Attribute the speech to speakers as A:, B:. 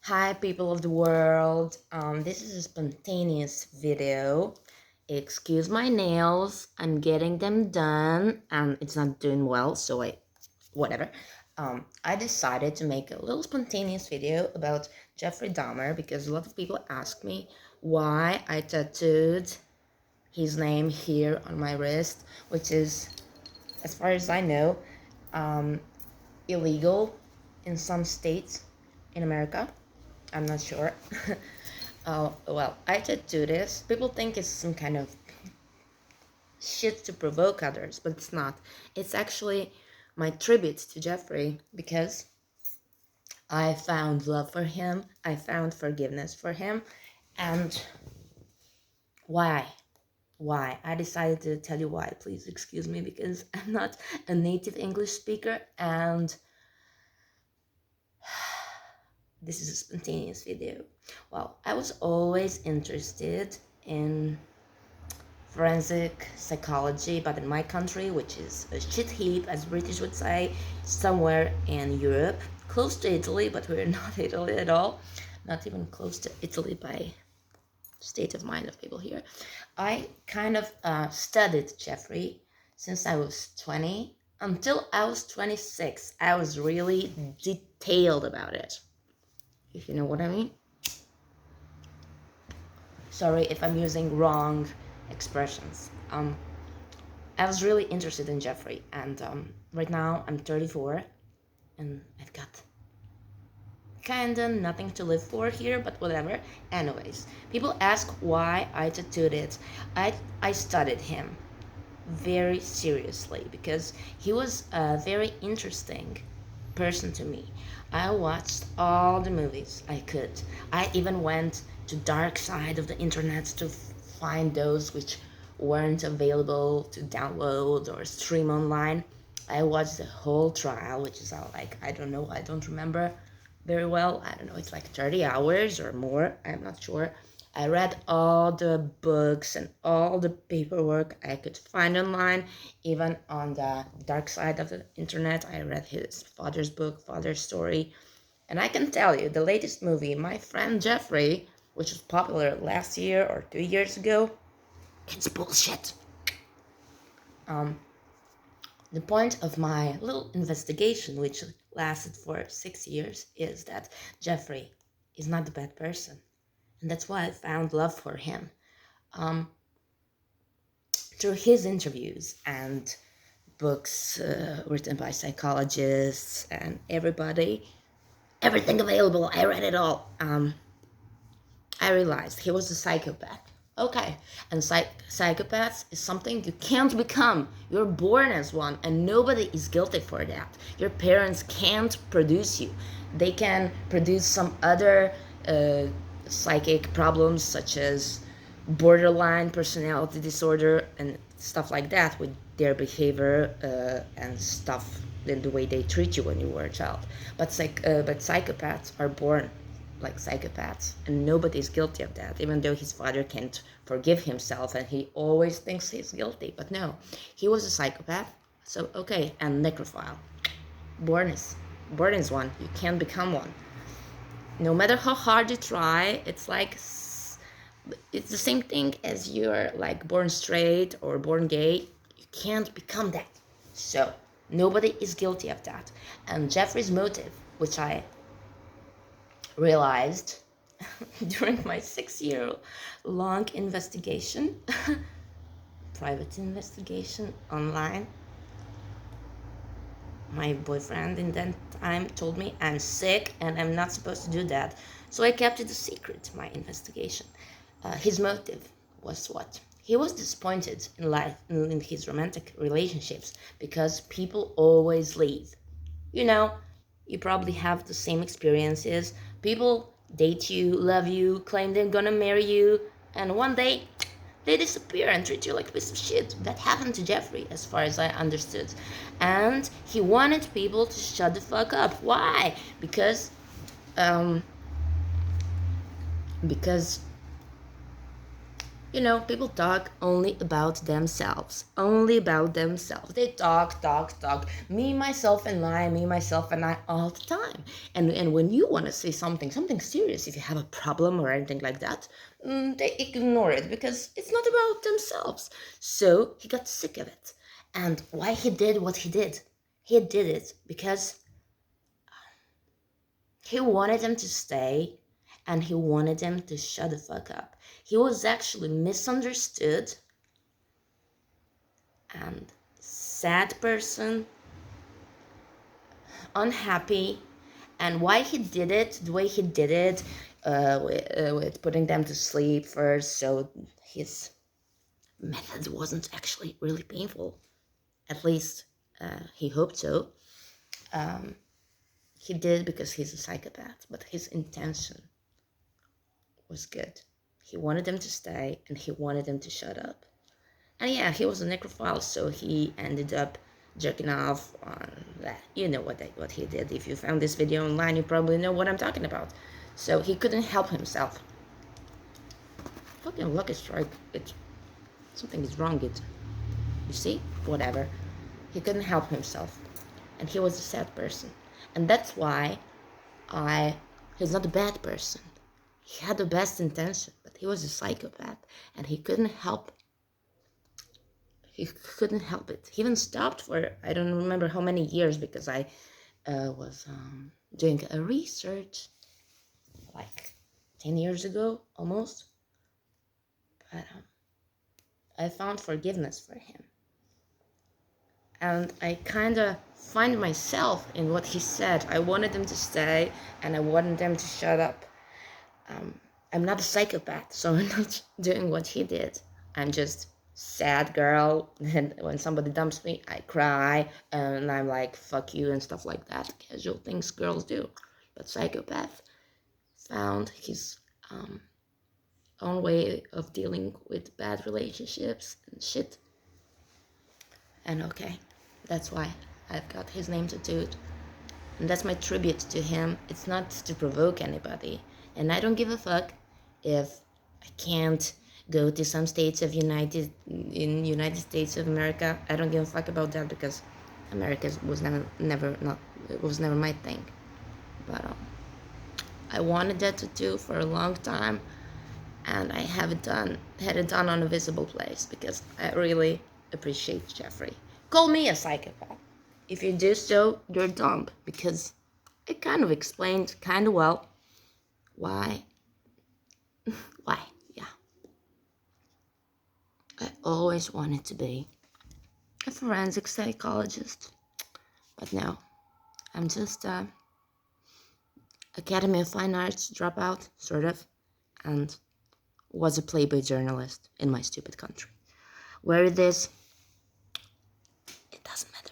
A: Hi, people of the world. This is a spontaneous video. Excuse my nails. I'm getting them done, and it's not doing well, so whatever. I decided to make a little spontaneous video about Jeffrey Dahmer because a lot of people ask me why I tattooed his name here on my wrist, which is, as far as I know, um, illegal in some states in America. I'm not sure. Oh, well, I just do this. People think it's some kind of shit to provoke others, but it's not. It's actually my tribute to Jeffrey because I found love for him, I found forgiveness for him, and why? Why? I decided to tell you why. Please excuse me because I'm not a native English speaker and this is a spontaneous video. Well, I was always interested in forensic psychology, but in my country, which is a shit heap, as British would say, somewhere in Europe, close to Italy, but we're not Italy at all, not even close to Italy by state of mind of people here. I kind of studied Jeffrey since I was 20 until I was 26. I was really detailed about it, if you know what I mean. Sorry if I'm using wrong expressions. I was really interested in Jeffrey, and right now I'm 34, and I've got kinda nothing to live for here, but whatever. Anyways, people ask why I tattooed it. I studied him very seriously because he was a very interesting person to me. I watched all the movies I could. I even went to dark side of the internet to find those which weren't available to download or stream online. I watched the whole trial, which is like, I don't know, I don't remember very well. I don't know, it's like 30 hours or more, I'm not sure. I read all the books and all the paperwork I could find online, even on the dark side of the internet. I read his father's book, Father's Story. And I can tell you, the latest movie, My Friend Jeffrey, which was popular last year or 2 years ago, it's bullshit. The point of my little investigation, which lasted for 6 years, is that Jeffrey is not a bad person. And that's why I found love for him. Through his interviews and books written by psychologists and everything available, I read it all. I realized he was a psychopath. Okay, and psychopaths is something you can't become. You're born as one, and nobody is guilty for that. Your parents can't produce you. They can produce some other psychic problems, such as borderline personality disorder and stuff like that, with their behavior and stuff, in the way they treat you when you were a child. But psychopaths are born like psychopaths, and nobody's guilty of that, even though his father can't forgive himself and he always thinks he's guilty. But no, he was a psychopath. So okay, and necrophile. Born is born is one. You can't become one. No matter how hard you try, it's like it's the same thing as you're like born straight or born gay. You can't become that. So nobody is guilty of that. And Jeffrey's motive, which I realized during my 6 year long investigation, private investigation online. My boyfriend in that time told me I'm sick and I'm not supposed to do that. So I kept it a secret, my investigation. His motive was what? He was disappointed in life, in his romantic relationships, because people always leave. You know, you probably have the same experiences. People date you, love you, claim they're gonna marry you, and one day they disappear and treat you like a piece of shit. That happened to Jeffrey, as far as I understood. And he wanted people to shut the fuck up. Why? Um, because People talk only about themselves. Only about themselves. They talk. Me, myself, and I all the time. And when you want to say something serious, if you have a problem or anything like that, they ignore it because it's not about themselves. So he got sick of it. And why he did what he did? He did it because he wanted them to stay and he wanted them to shut the fuck up. He was actually misunderstood and sad person, unhappy, and why he did it, the way he did it, with putting them to sleep first, so his method wasn't actually really painful. At least he hoped so. He did because he's a psychopath, but his intention was good. He wanted them to stay and he wanted them to shut up. And yeah, he was a necrophile, so he ended up jerking off on that. You know what he did. If you found this video online, you probably know what I'm talking about. So he couldn't help himself. Fucking lucky strike. Something is wrong. You see? Whatever. He couldn't help himself. And he was a sad person. And that's why he's not a bad person. He had the best intention, but he was a psychopath. And he couldn't help it. He even stopped for, I don't remember how many years, because I was doing a research like 10 years ago almost. But I found forgiveness for him. And I kind of find myself in what he said. I wanted them to stay and I wanted them to shut up. I'm not a psychopath, so I'm not doing what he did. I'm just sad girl, and when somebody dumps me, I cry, and I'm like, fuck you, and stuff like that. Casual things girls do. But psychopath found his own way of dealing with bad relationships and shit. And okay, that's why I've got his name tattooed. And that's my tribute to him. It's not to provoke anybody. And I don't give a fuck if I can't go to some states of United States of America. I don't give a fuck about that because America was never my thing. But I wanted that tattoo for a long time, and I had it done on a visible place because I really appreciate Jeffrey. Call me a psychopath. If you do so, you're dumb, because it kind of explains kind of well why, yeah. I always wanted to be a forensic psychologist, but no, I'm just a Academy of Fine Arts dropout, sort of, and was a Playboy journalist in my stupid country. Where it is, it doesn't matter.